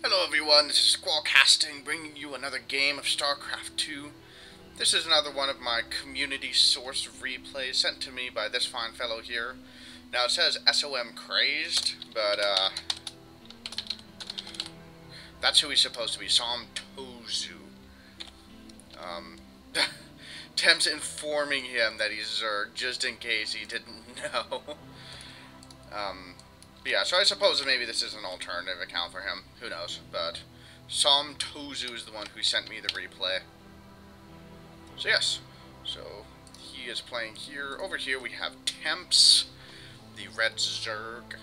Hello everyone, this is Squallcasting, bringing you another game of StarCraft 2. This is another one of my community-sourced replays sent to me by this fine fellow here. Now it says SOMCrazed, but that's who he's supposed to be, SoMToZu. Temps informing him that he's Zerg, just in case he didn't know. Yeah, so I suppose maybe this is an alternative account for him. Who knows? But SoMToZu is the one who sent me the replay. So yes, so he is playing here. Over here we have Temps, the Red Zerg.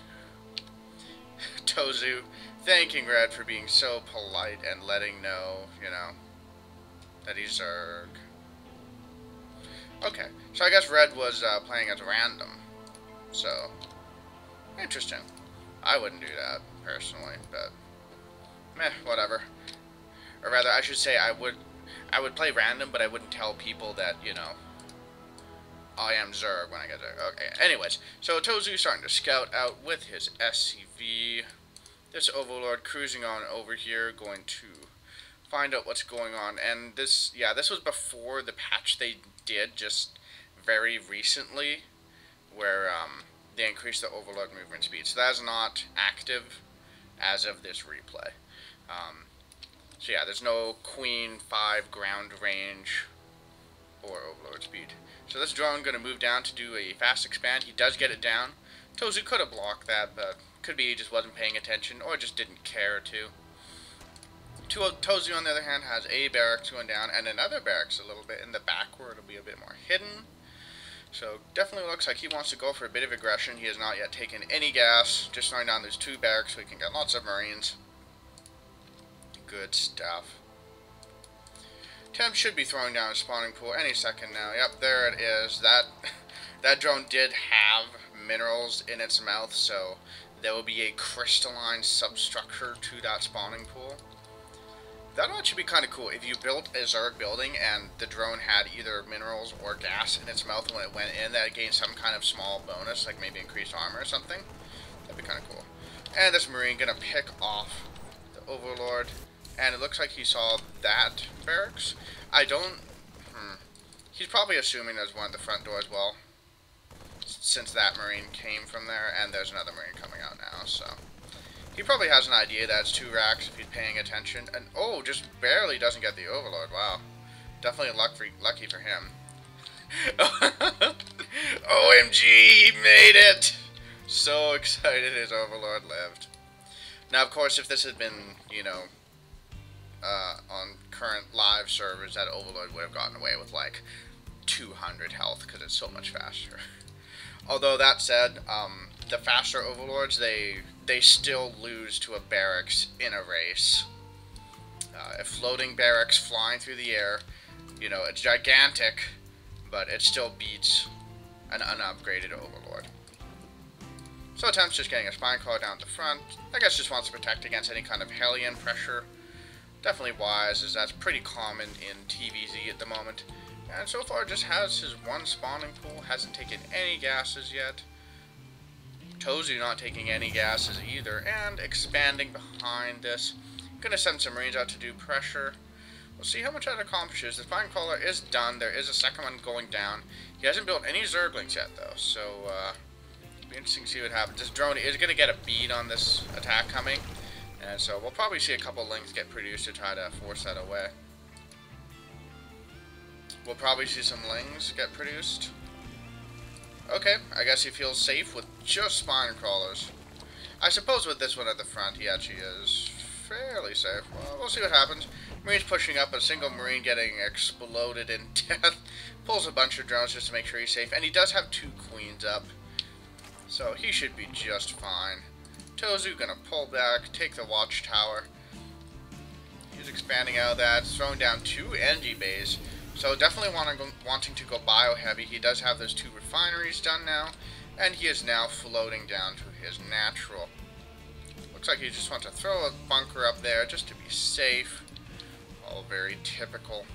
Tozu, thanking Red for being so polite and letting know, that he's Zerg. Okay, so I guess Red was playing as random. So, interesting. I wouldn't do that, personally, but meh, whatever. Or rather, I should say I would play random, but I wouldn't tell people that, I am Zerg when I get there. Okay, anyways, so Tozu's starting to scout out with his SCV. This Overlord cruising on over here, going to find out what's going on. And this was before the patch they did just very recently, where, they increased the Overlord movement speed. So that is not active as of this replay. So yeah, there's no Queen 5 ground range or Overlord speed. So this drone going to move down to do a fast expand. He does get it down. Tozu could have blocked that, but could be he just wasn't paying attention or just didn't care to. Tozu, on the other hand, has a barracks going down and another barracks a little bit in the back where it'll be a bit more hidden. So definitely looks like he wants to go for a bit of aggression. He has not yet taken any gas. Just throwing down those 2 barracks so he can get lots of Marines. Good stuff. Temp should be throwing down a spawning pool any second now. Yep, there it is. That drone did have minerals in its mouth, so there will be a crystalline substructure to that spawning pool. That would actually be kind of cool if you built a Zerg building and the drone had either minerals or gas in its mouth when it went in, that it gained some kind of small bonus, like maybe increased armor or something. That'd be kind of cool. And this Marine gonna pick off the Overlord, and it looks like he saw that barracks. He's probably assuming there's one at the front door as well, since that Marine came from there, and there's another Marine coming out now, so he probably has an idea that it's 2 racks if he's paying attention. And, oh, just barely doesn't get the Overlord. Wow. Definitely lucky for him. OMG, he made it! So excited his Overlord lived. Now, of course, if this had been, on current live servers, that Overlord would have gotten away with, like, 200 health, because it's so much faster. Although, that said, the faster Overlords, they still lose to a barracks in a race. A floating barracks flying through the air, it's gigantic, but it still beats an unupgraded Overlord. So Temp's just getting a spine crawler down at the front. I guess just wants to protect against any kind of Hellion pressure. Definitely wise, as that's pretty common in TVZ at the moment. And so far just has his 1 spawning pool, hasn't taken any gases yet. Tozu not taking any gases either, and expanding behind this. Gonna send some Marines out to do pressure. We'll see how much that accomplishes. The spine crawler is done. There is a second one going down. He hasn't built any Zerglings yet, though, so it'll be interesting to see what happens. This drone is gonna get a bead on this attack coming, and so we'll probably see a couple Lings get produced to try to force that away. We'll probably see some Lings get produced. Okay, I guess he feels safe with just spine crawlers. I suppose with this one at the front, he actually is fairly safe. Well, we'll see what happens. Marine's pushing up, a single Marine getting exploded in death. Pulls a bunch of drones just to make sure he's safe. And he does have 2 Queens up, so he should be just fine. Tozu gonna pull back, take the watchtower. He's expanding out of that, throwing down 2 energy bays. So definitely wanting to go bio-heavy. He does have those 2 refineries done now, and he is now floating down to his natural. Looks like he just wants to throw a bunker up there just to be safe. All very typical.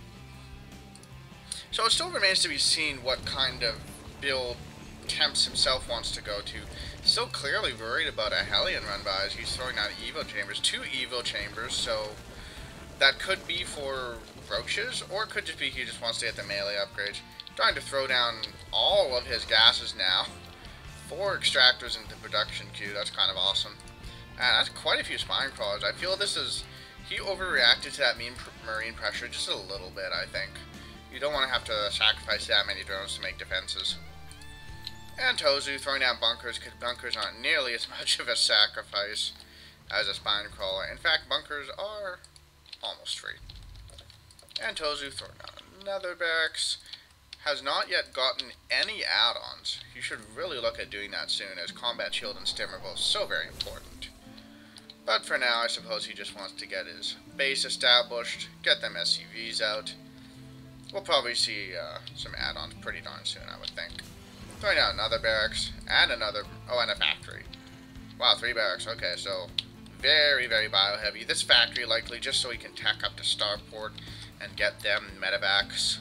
So it still remains to be seen what kind of build Temps himself wants to go to. Still clearly worried about a Hellion run by as he's throwing out Evo Chambers. 2 Evo Chambers, so that could be for Roaches, or it could just be he just wants to get the melee upgrades. Trying to throw down all of his gases now. 4 extractors into production queue, that's kind of awesome. And that's quite a few spine crawlers. I feel this is... he overreacted to that marine pressure just a little bit, I think. You don't want to have to sacrifice that many drones to make defenses. And Tozu throwing down bunkers, because bunkers aren't nearly as much of a sacrifice as a spine crawler. In fact, bunkers are almost free. And Tozu throwing down another barracks. Has not yet gotten any add-ons. You should really look at doing that soon, as Combat Shield and Stim are both so very important. But for now, I suppose he just wants to get his base established, get them SCVs out. We'll probably see some add-ons pretty darn soon, I would think. Throwing out another barracks, and another, oh, and a factory. Wow, 3 barracks, okay, so very, very bio-heavy. This factory likely just so he can tack up to Starport and get them medevacs.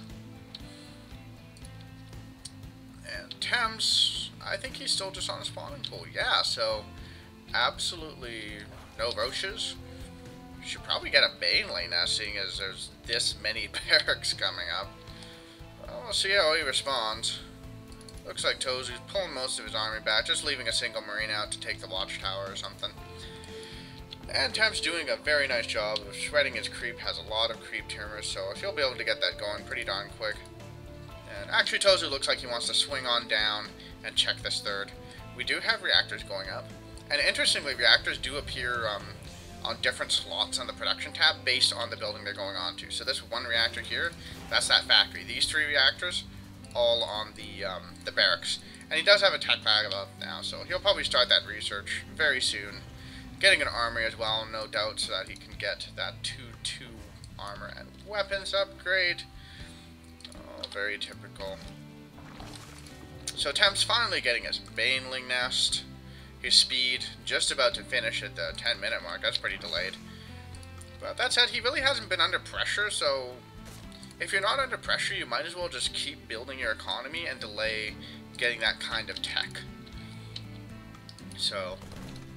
And temps, I think he's still just on a spawning pool. Yeah, so absolutely no Roaches. Should probably get a Baneling now, seeing as there's this many barracks coming up. Well, we'll see how he responds. Looks like Tozu's pulling most of his army back, just leaving a single marine out to take the watchtower or something. And Temp's doing a very nice job of shredding his creep, has a lot of creep timers, so if he'll be able to get that going pretty darn quick. And actually Tozu looks like he wants to swing on down and check this third. We do have reactors going up, and interestingly, reactors do appear on different slots on the production tab based on the building they're going on to. So this one reactor here, that's that factory. These 3 reactors, all on the barracks. And he does have a tech bag above now, so he'll probably start that research very soon. Getting an armory as well, no doubt, so that he can get that 2-2 armor and weapons upgrade. Oh, very typical. So Temp's finally getting his Baneling nest. His speed, just about to finish at the 10-minute mark. That's pretty delayed. But that said, he really hasn't been under pressure, so if you're not under pressure, you might as well just keep building your economy and delay getting that kind of tech. So,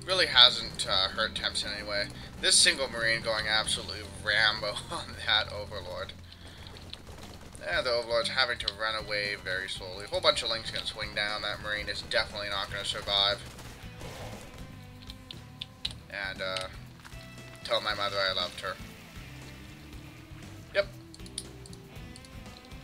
really hasn't hurt Temps in any way. This single marine going absolutely Rambo on that Overlord. Yeah, the Overlord's having to run away very slowly. A whole bunch of links can swing down. That marine is definitely not going to survive. And, tell my mother I loved her. Yep.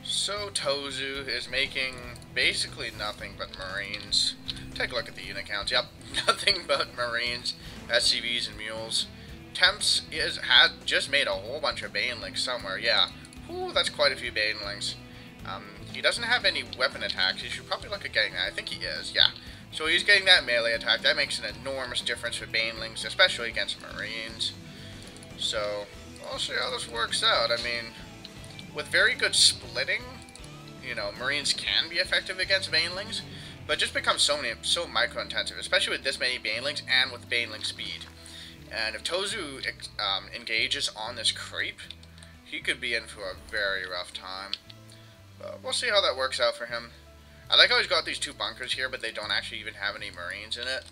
SoMToZu is making basically nothing but Marines. Take a look at the unit counts. Yep, nothing but Marines, SCVs, and Mules. Temps had just made a whole bunch of Banelings somewhere. Yeah, ooh, that's quite a few Banelings. He doesn't have any weapon attacks. He should probably look at getting that. I think he is, yeah. So he's getting that melee attack. That makes an enormous difference for Banelings, especially against Marines. So, we'll see how this works out. I mean, with very good splitting, you know, Marines can be effective against Banelings, but it just becomes so micro-intensive, especially with this many Banelings and with Baneling speed. And if Tozu engages on this creep, he could be in for a very rough time. But we'll see how that works out for him. I like how he's got these 2 bunkers here, but they don't actually even have any Marines in it,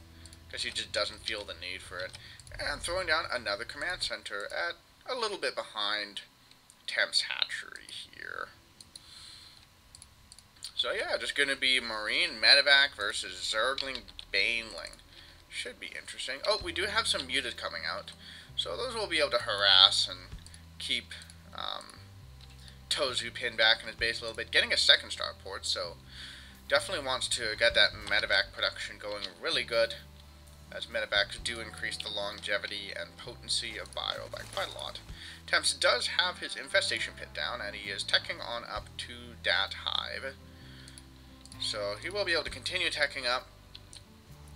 because he just doesn't feel the need for it. And throwing down another command center at a little bit behind Temp's hatchery here. So yeah, just going to be Marine Medevac versus Zergling Baneling. Should be interesting. Oh, we do have some muted coming out, so those will be able to harass and keep Tozu pinned back in his base a little bit. Getting a second starport, so definitely wants to get that medevac production going really good, as medevacs do increase the longevity and potency of bio by quite a lot. Temps does have his infestation pit down, and he is teching on up to that hive. So he will be able to continue teching up,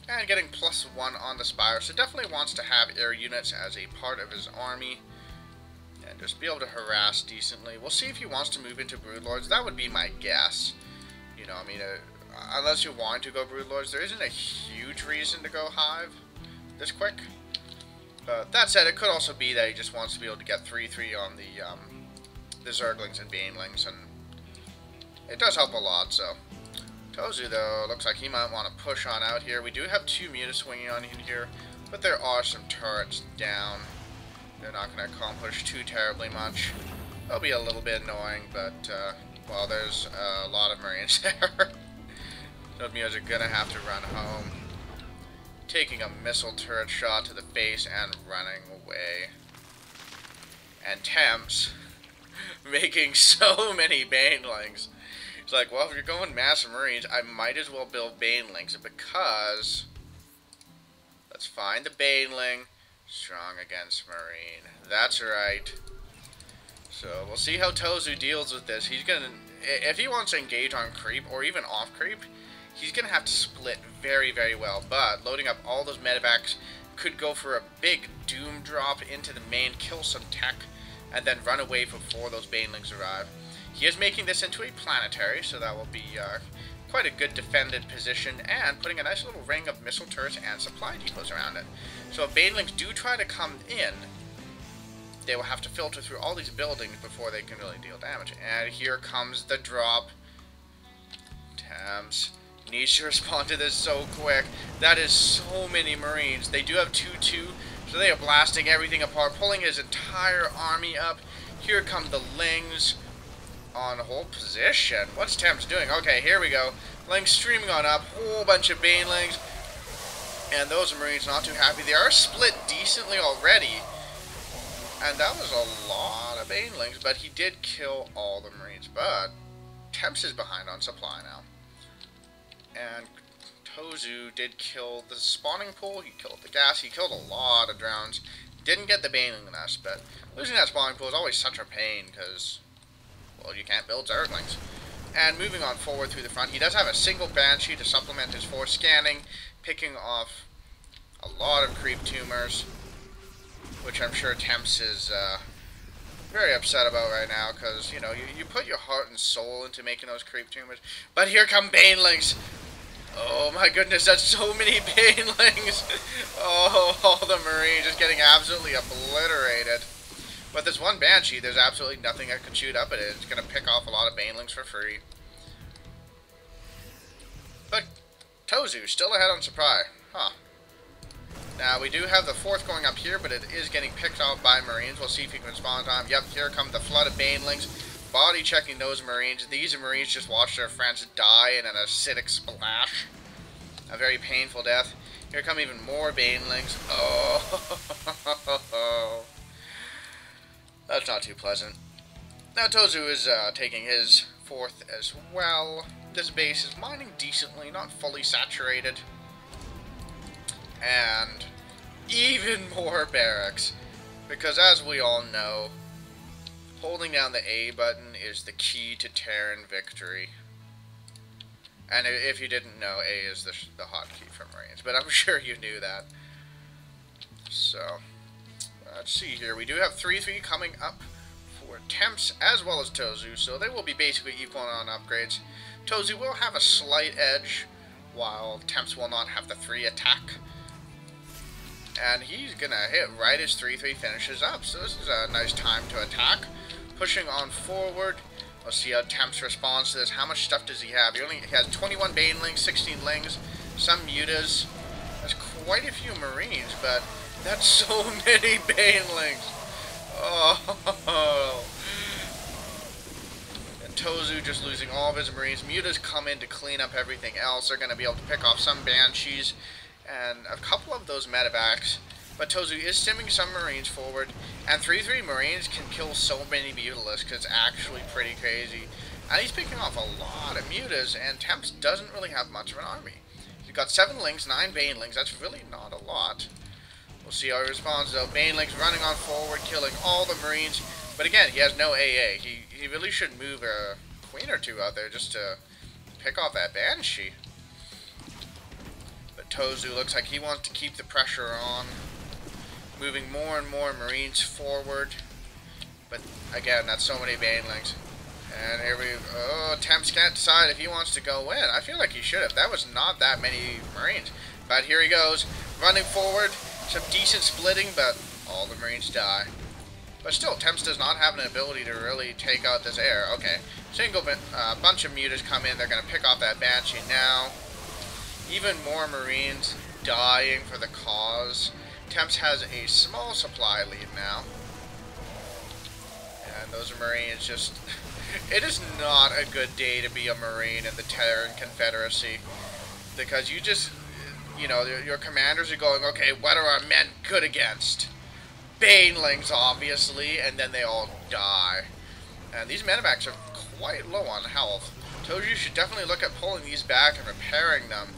and getting +1 on the Spire, so definitely wants to have air units as a part of his army, and just be able to harass decently. We'll see if he wants to move into Broodlords. That would be my guess. You know, I mean, unless you want to go Broodlords, there isn't a huge reason to go Hive this quick. But that said, it could also be that he just wants to be able to get 3-3 on the Zerglings and Banelings, and it does help a lot, so Tozu, though, looks like he might want to push on out here. We do have 2 mutas swinging on in here, but there are some turrets down. They're not going to accomplish too terribly much. They'll be a little bit annoying, but, well, there's a lot of Marines there. Those mutas are going to have to run home. Taking a missile turret shot to the face and running away. And Temps making so many Banelings. It's like, well, if you're going massive Marines, I might as well build Banelings because let's find the Baneling. Strong against Marine. That's right. So we'll see how Tozu deals with this. He's gonna, if he wants to engage on creep or even off creep, he's gonna have to split very, very well. But loading up all those medevacs could go for a big doom drop into the main, kill some tech, and then run away before those Banelings arrive. He is making this into a planetary, so that will be quite a good defended position, and putting a nice little ring of missile turrets and supply depots around it. So if Banelings do try to come in, they will have to filter through all these buildings before they can really deal damage. And here comes the drop. Temps needs to respond to this so quick. That is so many Marines. They do have 2-2, so they are blasting everything apart, pulling his entire army up. Here come the Lings on hold position. What's Temps doing? Okay, here we go. Lings streaming on up. Whole bunch of Banelings. And those Marines not too happy. They are split decently already. And that was a lot of Banelings, but he did kill all the Marines. But Temps is behind on supply now. And Tozu did kill the spawning pool. He killed the gas. He killed a lot of drones. Didn't get the Baneling nest, but losing that spawning pool is always such a pain because, well, you can't build Zerglings. And moving on forward through the front, he does have a single Banshee to supplement his force scanning, picking off a lot of creep tumors, which I'm sure Temps is very upset about right now, because, you know, you put your heart and soul into making those creep tumors. But here come Banelings! Oh my goodness, that's so many Banelings! Oh, all the Marines just getting absolutely obliterated. But this one Banshee, there's absolutely nothing that can shoot up at it. It's going to pick off a lot of Banelings for free. But Tozu still ahead on supply. Huh. Now, we do have the 4th going up here, but it is getting picked off by Marines. We'll see if he can respond in time. Yep, here come the flood of Banelings. Body checking those Marines. These Marines just watch their friends die in an acidic splash. A very painful death. Here come even more Banelings. Oh, that's not too pleasant. Now Tozu is taking his 4th as well. This base is mining decently, not fully saturated. And even more barracks. Because as we all know, holding down the A button is the key to Terran victory. And if you didn't know, A is the hotkey for Marines. But I'm sure you knew that. So, let's see here. We do have 3-3 coming up for Temps as well as Tozu. So they will be basically equal on upgrades. Tozu will have a slight edge, while Temps will not have the 3 attack. And he's going to hit right as 3-3 finishes up. So this is a nice time to attack. Pushing on forward. Let's see how Temps responds to this. How much stuff does he have? He has 21 Banelings, 16 Lings, some Mutas. That's quite a few Marines, but that's so many Banelings. Oh. And Tozu just losing all of his Marines. Mutas come in to clean up everything else. They're going to be able to pick off some Banshees and a couple of those medevacs, but Tozu is stimming some Marines forward, and 3-3 Marines can kill so many Mutalisks, because it's actually pretty crazy. And he's picking off a lot of Mutas, and Temps doesn't really have much of an army. He's got 7 Lings, 9 Banelings. That's really not a lot. We'll see how he responds, though. Banelings running on forward, killing all the Marines, but again, he has no AA. He really should move a Queen or 2 out there just to pick off that Banshee. Tozu looks like he wants to keep the pressure on, moving more and more Marines forward. But again, that's so many Banelings. And here we oh, Temps can't decide if he wants to go in. I feel like he should have. That was not that many Marines. But here he goes, running forward. Some decent splitting, but all the Marines die. But still, Temps does not have an ability to really take out this air. Okay, bunch of mutas come in. They're going to pick off that Banshee now. Even more Marines dying for the cause. Temps has a small supply lead now. And those Marines just... It is not a good day to be a Marine in the Terran Confederacy. Because you just... You know, your commanders are going, okay, what are our men good against? Banelings, obviously, and then they all die. And these medevacs are quite low on health. SoMToZu should definitely look at pulling these back and repairing them.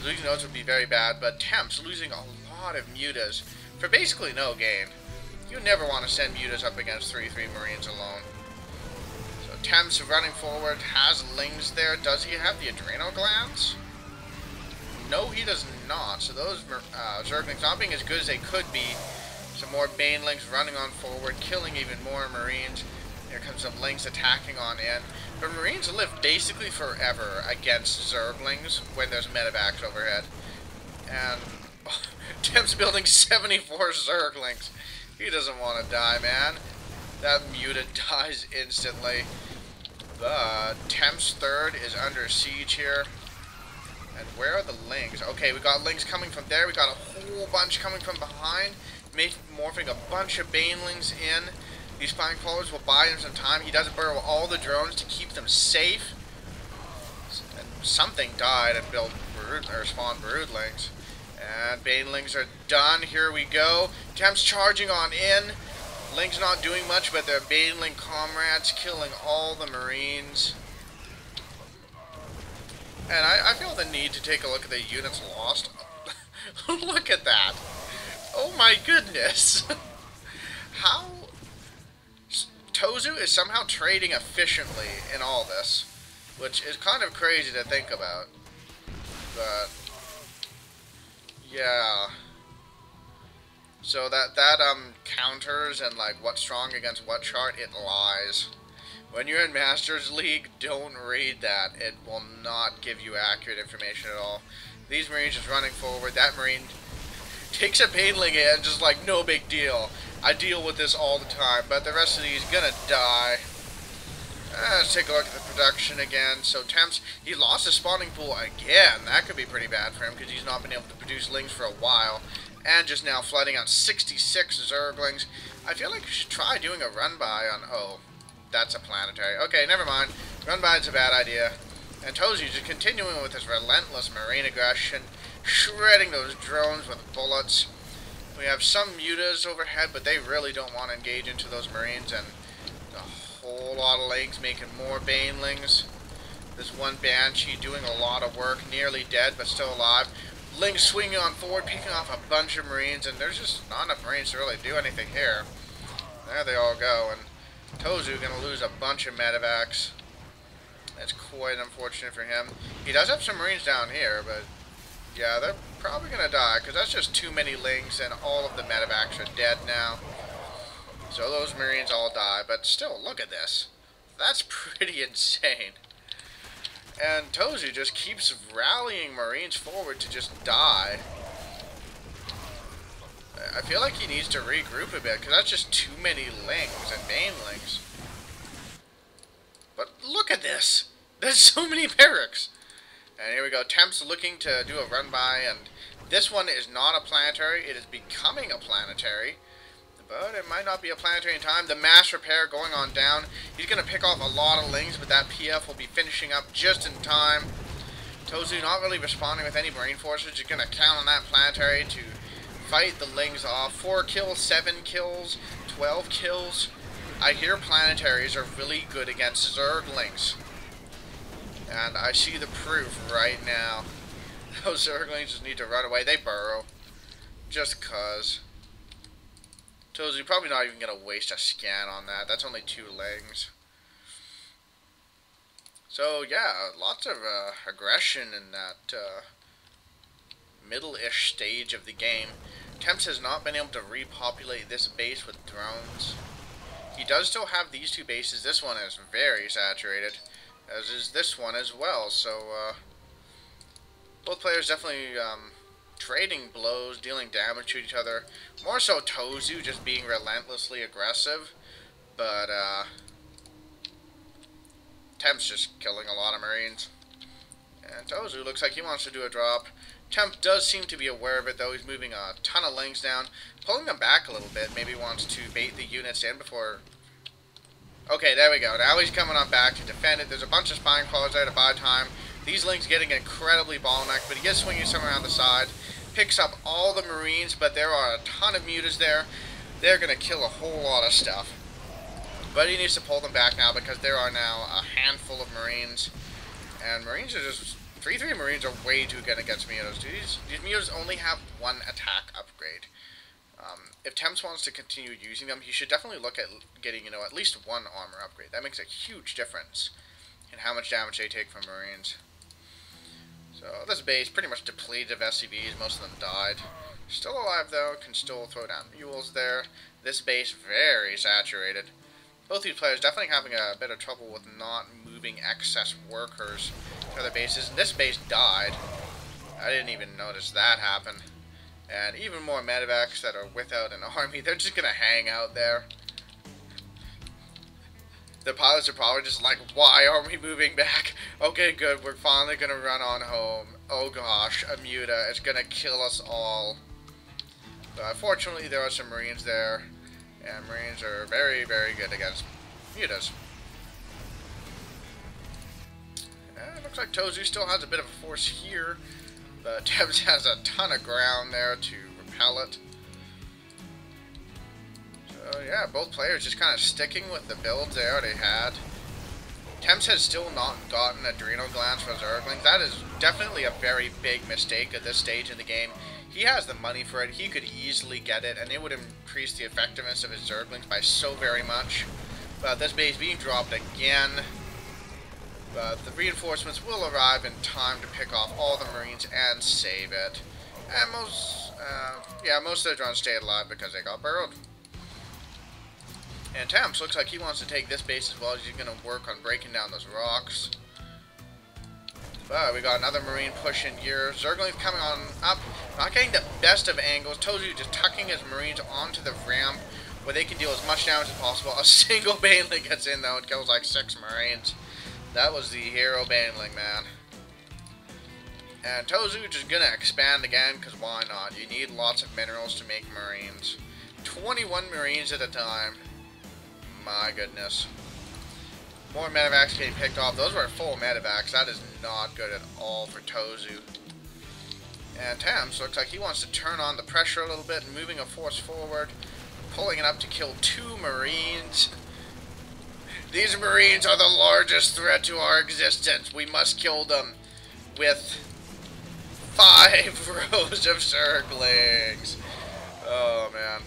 Losing those would be very bad, but Temps losing a lot of mutas for basically no gain. You never want to send mutas up against 3-3 Marines alone. So Temps running forward, has Lings there. Does he have the adrenal glands? No, he does not. So those Zerglings not being as good as they could be. Some more Banelings running on forward, killing even more Marines. Here comes some Lings attacking on in. But Marines live basically forever against Zerglings when there's medevacs overhead. And Temps building 74 Zerglings. He doesn't want to die, man. That muta dies instantly. The Temps third is under siege here. And where are the Lings? Okay, we got Lings coming from there. We got a whole bunch coming from behind. Morphing a bunch of Banelings in. These Spine Crawlers will buy him some time. He does burrow all the drones to keep them safe. And something died and spawned Broodlings. And Banelings are done. Here we go. Temps charging on in. Lings not doing much, but their Baneling comrades killing all the Marines. And I feel the need to take a look at the units lost. Look at that. Oh my goodness. How... SoMToZu is somehow trading efficiently in all this, which is kind of crazy to think about. But... yeah. So that counters and like what's strong against what chart, it lies. When you're in Masters League, don't read that. It will not give you accurate information at all. These Marines just running forward. That Marine takes a Baneling in, just like no big deal. I deal with this all the time, but the rest of these gonna die. Let's take a look at the production again. So Temps, he lost his spawning pool again. That could be pretty bad for him because he's not been able to produce Lings for a while. And just now flooding out 66 Zerglings. I feel like we should try doing a run-by on... oh, that's a planetary. Okay, never mind. Run-by is a bad idea. And SoMToZu just continuing with his relentless Marine aggression, shredding those drones with bullets. We have some mutas overhead, but they really don't want to engage into those Marines, and a whole lot of Lings making more Banelings. This one Banshee doing a lot of work, nearly dead, but still alive. Lings swinging on forward, picking off a bunch of Marines, and there's just not enough Marines to really do anything here. There they all go, and SoMToZu going to lose a bunch of medevacs. That's quite unfortunate for him. He does have some Marines down here, but yeah, they're probably going to die, because that's just too many Lings, and all of the medevacs are dead now. So those Marines all die, but still, look at this. That's pretty insane. And SoMToZu just keeps rallying Marines forward to just die. I feel like he needs to regroup a bit, because that's just too many Lings and Banelings. But look at this! There's so many barracks! And here we go, Temps looking to do a run-by, and this one is not a planetary, it is becoming a planetary. But it might not be a planetary in time. The mass repair going on down. He's going to pick off a lot of Lings, but that PF will be finishing up just in time. SoMToZu not really responding with any Marine forces. Just going to count on that planetary to fight the Lings off. 4 kills, 7 kills, 12 kills. I hear planetaries are really good against Zerglings. And I see the proof right now. Those Zerglings just need to run away. They burrow. Just cuz. SoMToZu probably not even going to waste a scan on that. That's only 2 Lings. So, yeah, lots of aggression in that middle-ish stage of the game. Temps has not been able to repopulate this base with drones. He does still have these 2 bases. This one is very saturated, as is this one as well. So, both players definitely... trading blows, dealing damage to each other. More so SoMToZu just being relentlessly aggressive. But, Temp's just killing a lot of Marines. And Tozu looks like he wants to do a drop. Temp does seem to be aware of it, though. He's moving a ton of links down, pulling them back a little bit. Maybe wants to bait the units in before... Okay, there we go. Now he's coming on back to defend it. There's a bunch of spine crawlers there to buy time. These links getting incredibly bottlenecked, but he gets swinging some around the side. Picks up all the Marines, but there are a ton of mutas there. They're going to kill a whole lot of stuff. But he needs to pull them back now because there are now a handful of Marines. And Marines are just... 3-3 Marines are way too good against mutas. These mutas only have one attack upgrade. If Temps wants to continue using them, he should definitely look at getting, at least one armor upgrade. That makes a huge difference in how much damage they take from Marines. So this base pretty much depleted of SCVs. Most of them died. Still alive though, can still throw down mules there. This base very saturated. Both these players definitely having a bit of trouble with not moving excess workers to other bases. This base died. I didn't even notice that happen. And even more medevacs that are without an army, they're just gonna hang out there. The pilots are probably just like, why are we moving back? Okay, good, we're finally gonna run on home. Oh gosh, a muta is gonna kill us all. But fortunately, there are some Marines there. And Marines are very, very good against mutas. And it looks like Tozu still has a bit of a force here. But Temps has a ton of ground there to repel it. So yeah, both players just kind of sticking with the builds they already had. Temps has still not gotten Adrenal Glands for Zerglings. That is definitely a very big mistake at this stage in the game. He has the money for it. He could easily get it, and it would increase the effectiveness of his Zerglings by so very much. But this base being dropped again. But the reinforcements will arrive in time to pick off all the Marines and save it. And most of the drones stayed alive because they got burrowed. And Temps looks like he wants to take this base as well. He's going to work on breaking down those rocks. But we got another Marine push in here. Zerglings coming on up. Not getting the best of angles. Tozu just tucking his Marines onto the ramp where they can deal as much damage as possible. A single Baneling gets in though and kills like 6 Marines. That was the hero Baneling, man. And Tozu just gonna expand again, because why not? You need lots of minerals to make Marines. 21 Marines at a time. My goodness. More medevacs getting picked off. Those were full medevacs. That is not good at all for Tozu. And Temps looks like he wants to turn on the pressure a little bit and moving a force forward. Pulling it up to kill 2 Marines. These Marines are the largest threat to our existence. We must kill them with 5 rows of Zerglings. Oh, man.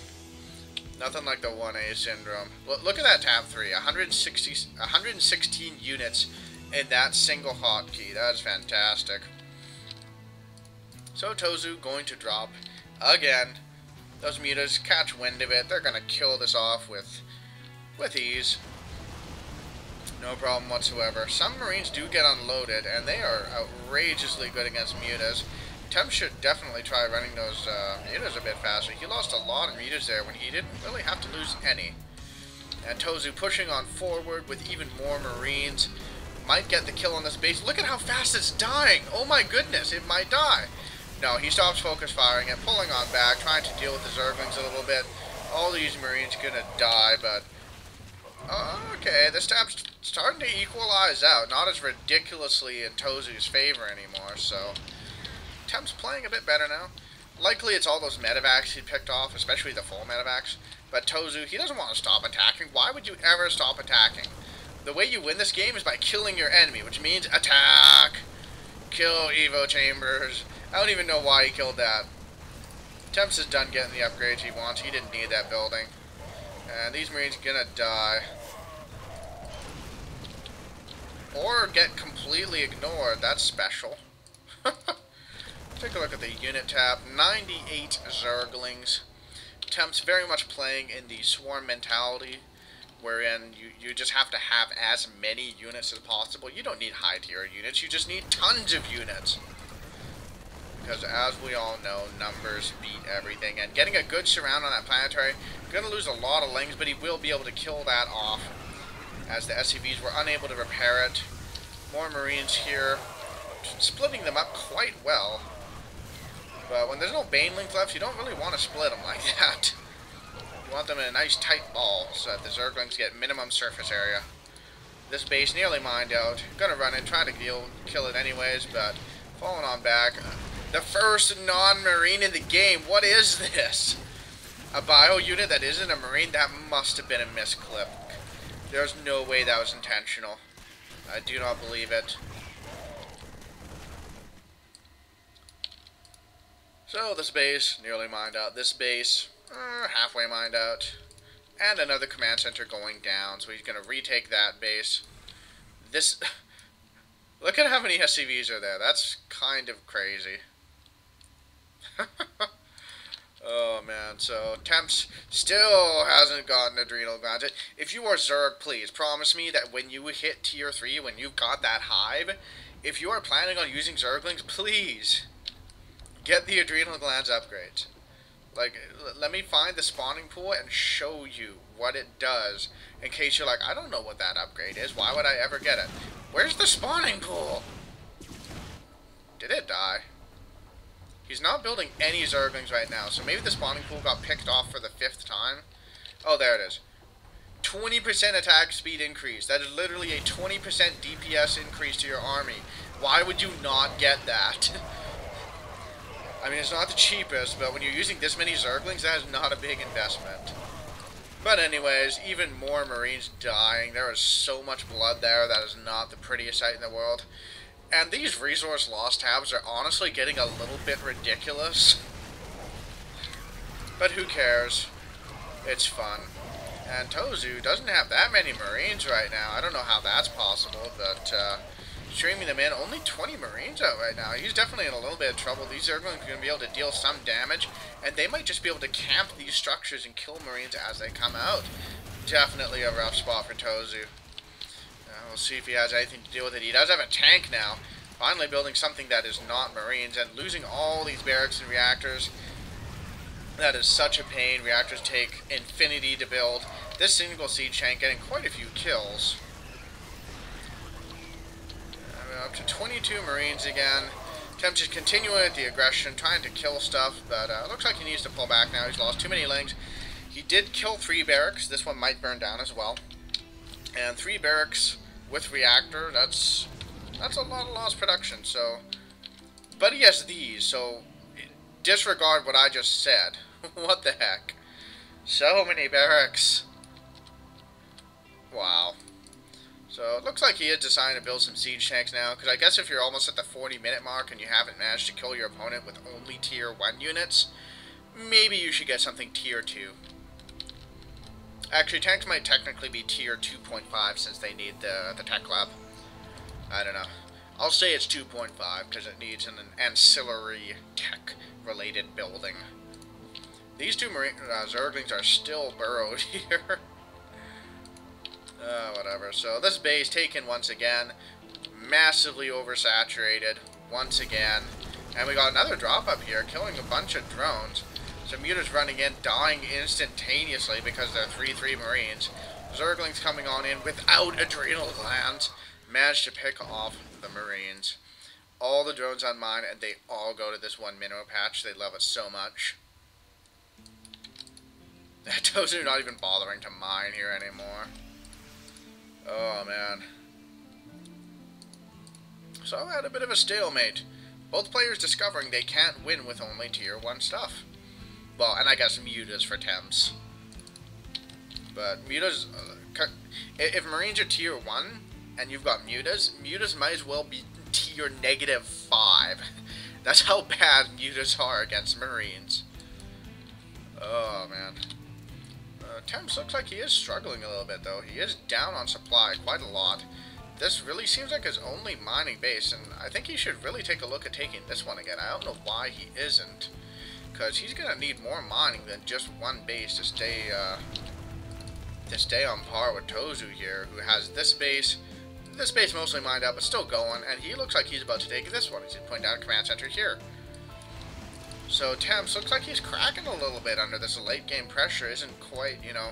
Nothing like the 1A syndrome. Look at that tab 3. 116 units in that single hotkey. That is fantastic. So Tozu going to drop again. Those mutas catch wind of it. They're going to kill this off with ease. No problem whatsoever. Some Marines do get unloaded, and they are outrageously good against mutas. Temps should definitely try running those mutas a bit faster. He lost a lot of mutas there when he didn't really have to lose any. And Tozu pushing on forward with even more Marines. Might get the kill on this base. Look at how fast it's dying. Oh my goodness, it might die. No, he stops focus firing it, pulling on back, trying to deal with the Zerglings a little bit. All these Marines gonna die, but... okay, this tab's starting to equalize out. Not as ridiculously in Tozu's favor anymore, so... Temp's playing a bit better now. Likely it's all those medevacs he picked off, especially the full medevacs. But Tozu, he doesn't want to stop attacking. Why would you ever stop attacking? The way you win this game is by killing your enemy, which means attack! Kill Evo Chambers. I don't even know why he killed that. Temps is done getting the upgrades he wants. He didn't need that building. And these Marines are gonna die. Or get completely ignored. That's special. Take a look at the unit tab. 98 Zerglings. Temps very much playing in the swarm mentality, wherein you just have to have as many units as possible. You don't need high tier units, you just need tons of units. because as we all know, numbers beat everything. And getting a good surround on that planetary, going to lose a lot of lings, but he will be able to kill that off, as the SCVs were unable to repair it. More Marines here, splitting them up quite well. But when there's no Banelings left, you don't really want to split them like that. You want them in a nice tight ball so that the Zerglings get minimum surface area. This base nearly mined out. Gonna run in, try to kill it anyways, but falling on back. The first non-Marine in the game. What is this? A bio unit that isn't a Marine? That must have been a misclip. There's no way that was intentional. I do not believe it. So this base nearly mined out. This base halfway mined out. And another command center going down. So he's going to retake that base. This... Look at how many SCVs are there. That's kind of crazy. Oh man, so Temps still hasn't gotten adrenal glands. If you are Zerg, please promise me that when you hit tier 3, when you've got that hive, if you are planning on using Zerglings, please get the adrenal glands upgrades. Like, let me find the spawning pool and show you what it does, in case you're like, I don't know what that upgrade is, why would I ever get it? Where's the spawning pool? Did it die? He's not building any Zerglings right now, so maybe the spawning pool got picked off for the 5th time. Oh, there it is. 20% attack speed increase. That is literally a 20% DPS increase to your army. Why would you not get that? I mean, it's not the cheapest, but when you're using this many Zerglings, that is not a big investment. But anyways, even more Marines dying. There is so much blood there. That is not the prettiest sight in the world. And these resource loss tabs are honestly getting a little bit ridiculous. But who cares? It's fun. And Tozu doesn't have that many Marines right now. I don't know how that's possible, but streaming them in, only 20 Marines out right now. He's definitely in a little bit of trouble. These Zerglings are going to be able to deal some damage, and they might just be able to camp these structures and kill Marines as they come out. Definitely a rough spot for Tozu. We'll see if he has anything to deal with it. He does have a tank now. Finally building something that is not Marines, and losing all these barracks and reactors. That is such a pain. Reactors take infinity to build. This single siege tank getting quite a few kills. Up to 22 Marines again. Temps is continuing with the aggression, trying to kill stuff, but it looks like he needs to pull back now. He's lost too many lings. He did kill 3 barracks. This one might burn down as well. And 3 barracks with reactor, that's a lot of lost production, so... But he has these, so disregard what I just said. What the heck? So many barracks. Wow. So it looks like he is deciding to build some siege tanks now, because I guess if you're almost at the 40-minute mark and you haven't managed to kill your opponent with only tier 1 units, maybe you should get something tier 2. Actually, tanks might technically be tier 2.5 since they need the tech lab. I don't know. I'll say it's 2.5 because it needs an ancillary tech-related building. These 2 Zerglings are still burrowed here. Whatever. So this base taken once again. Massively oversaturated once again. And we got another drop up here, killing a bunch of drones. Some mutas running in, dying instantaneously because they're 3-3 Marines. Zerglings coming on in without adrenal glands. Managed to pick off the Marines. All the drones on mine, and they all go to this one mineral patch. They love it so much. Those are not even bothering to mine here anymore. Oh, man. So I had a bit of a stalemate. Both players discovering they can't win with only tier 1 stuff. Well, and I guess mutas for temps. But mutas... if Marines are tier 1, and you've got mutas might as well be tier -5. That's how bad mutas are against Marines. Oh, man. Temps looks like he is struggling a little bit, though. He is down on supply quite a lot. This really seems like his only mining base, and I think he should really take a look at taking this one again. I don't know why he isn't, because he's going to need more mining than just one base to stay on par with Tozu here, who has this base mostly mined up, but still going, and he looks like he's about to take this one. He's putting down a command center here. So Temps looks like he's cracking a little bit under this late game pressure. Isn't quite, you know,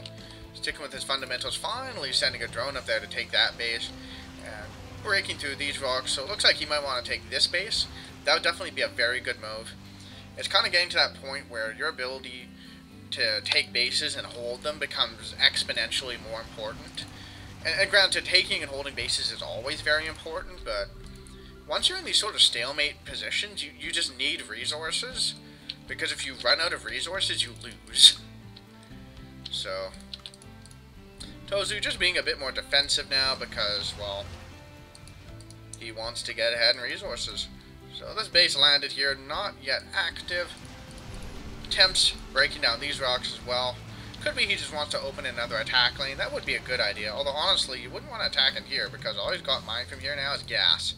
sticking with his fundamentals. Finally sending a drone up there to take that base. And breaking through these rocks. So it looks like he might want to take this base. That would definitely be a very good move. It's kind of getting to that point where your ability to take bases and hold them becomes exponentially more important. And granted, taking and holding bases is always very important, but once you're in these sort of stalemate positions, you just need resources, because if you run out of resources, you lose. So, Tozu just being a bit more defensive now because, well, he wants to get ahead in resources. So this base landed here, not yet active. Temps breaking down these rocks as well. Could be he just wants to open another attack lane. That would be a good idea. Although, honestly, you wouldn't want to attack in here because all he's got mined from here now is gas.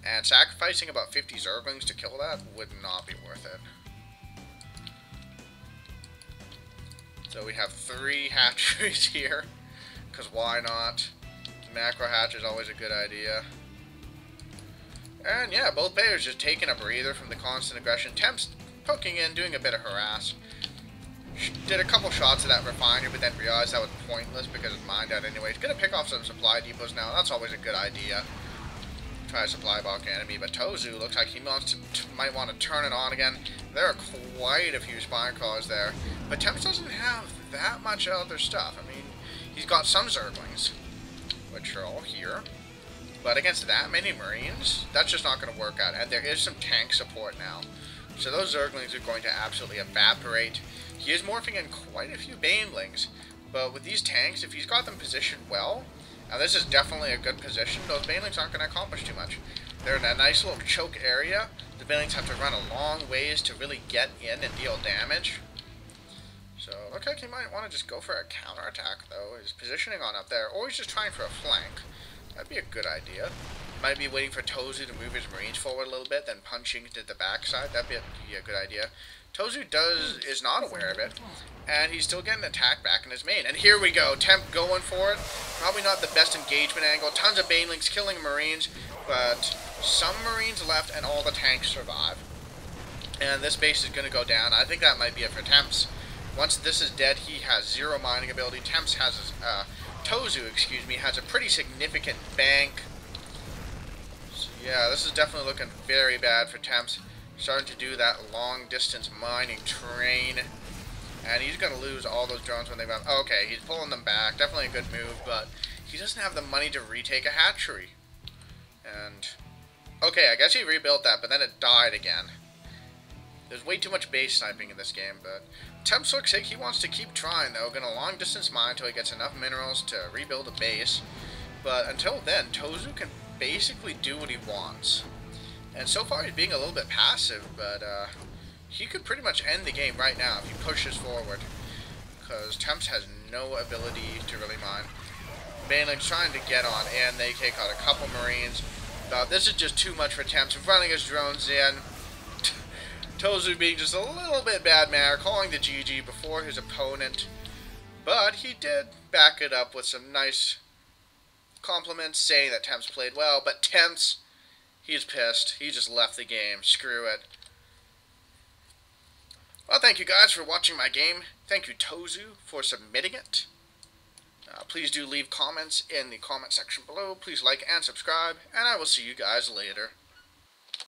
And sacrificing about 50 Zerglings to kill that would not be worth it. So we have 3 hatcheries here. Because why not? Macro hatch is always a good idea. And yeah, both players just taking a breather from the constant aggression. Temps poking in, doing a bit of harass. Did a couple shots of that refinery, but then realized that was pointless because it's mined out anyway. He's going to pick off some supply depots now. That's always a good idea. Try to supply block enemy, but Tozu looks like he might want to turn it on again. There are quite a few spine crawlers there, but Temps doesn't have that much other stuff. I mean, he's got some Zerglings, which are all here, but against that many Marines, that's just not going to work out, and there is some tank support now. So those Zerglings are going to absolutely evaporate. He is morphing in quite a few Banelings, but with these tanks, if he's got them positioned well, now this is definitely a good position, those Banelings aren't going to accomplish too much. They're in a nice little choke area. The Banelings have to run a long ways to really get in and deal damage. So, looks like he might want to just go for a counterattack, though. He's positioning on up there, or he's just trying for a flank. That'd be a good idea. Might be waiting for Tozu to move his Marines forward a little bit, then punching to the backside. That'd be a good idea. Tozu is not aware of it, and he's still getting attacked back in his main. And here we go, Temp going for it. Probably not the best engagement angle. Tons of Banelings killing Marines, but some Marines left and all the tanks survive. And this base is going to go down. I think that might be it for Temps. Once this is dead, he has 0 mining ability. Temps has Tozu, excuse me, has a pretty significant bank. So yeah, this is definitely looking very bad for Temps. Starting to do that long distance mining train. And he's going to lose all those drones when they run. Okay, he's pulling them back. Definitely a good move, but he doesn't have the money to retake a hatchery. And okay, I guess he rebuilt that, but then it died again. There's way too much base sniping in this game, but Temps looks like he wants to keep trying, though. Going to long distance mine until he gets enough minerals to rebuild a base. But until then, Tozu can basically do what he wants. And so far he's being a little bit passive, but he could pretty much end the game right now if he pushes forward. Because Temps has no ability to really mine. Baneling's trying to get on, and they take out a couple Marines. This is just too much for Temps. Running his drones in. Tozu being just a little bit bad manner, calling the GG before his opponent. But he did back it up with some nice compliments, saying that Temps played well. But Temps, he's pissed. He just left the game. Screw it. Well, thank you guys for watching my game. Thank you, Tozu, for submitting it. Please do leave comments in the comment section below. Please like and subscribe, and I will see you guys later.